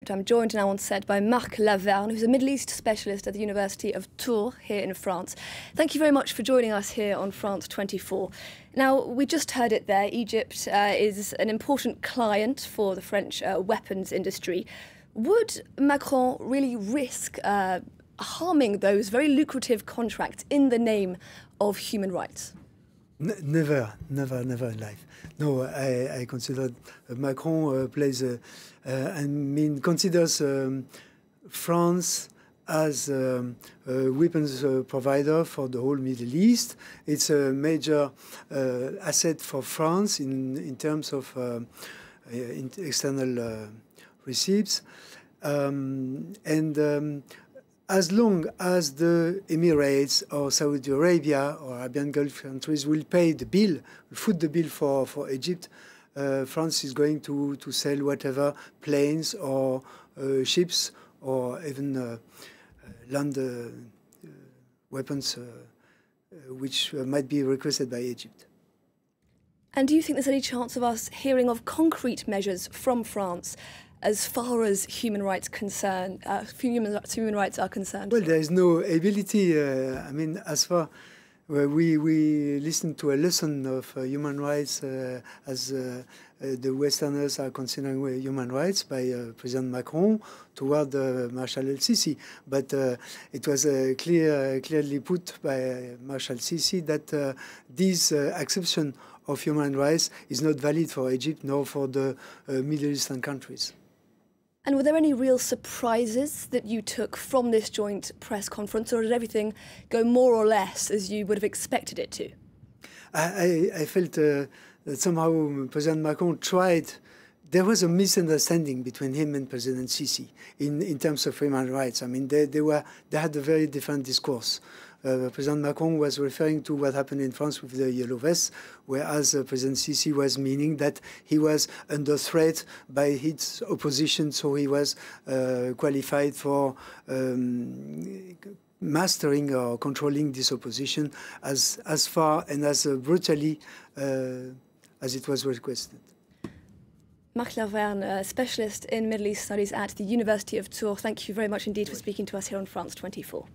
But I'm joined now on set by Marc Laverne, who's a Middle East specialist at the University of Tours here in France. Thank you very much for joining us here on France 24. Now, we just heard it there. Egypt is an important client for the French weapons industry. Would Macron really risk harming those very lucrative contracts in the name of human rights? Never in life. No, I consider Macron considers France as a weapons provider for the whole Middle East. It's a major asset for France in terms of external receipts. As long as the Emirates or Saudi Arabia or Arabian Gulf countries will pay the bill, foot the bill for Egypt, France is going to sell whatever planes or ships or even land weapons which might be requested by Egypt. And do you think there's any chance of us hearing of concrete measures from France as far as human rights human rights are concerned? Well, there is no ability. As far we listened to a lesson of human rights as the Westerners are considering human rights by President Macron toward Marshal el-Sisi. But it was clearly put by Marshal el-Sisi that this exception of human rights is not valid for Egypt nor for the Middle Eastern countries. And were there any real surprises that you took from this joint press conference, or did everything go more or less as you would have expected it to? I felt that somehow President Macron tried. There was a misunderstanding between him and President Sisi in terms of human rights. I mean, they had a very different discourse. President Macron was referring to what happened in France with the yellow vests, whereas President Sisi was meaning that he was under threat by his opposition, so he was qualified for mastering or controlling this opposition as far and as brutally as it was requested. Marc Laverne, a specialist in Middle East studies at the University of Tours, thank you very much indeed for speaking to us here on France 24.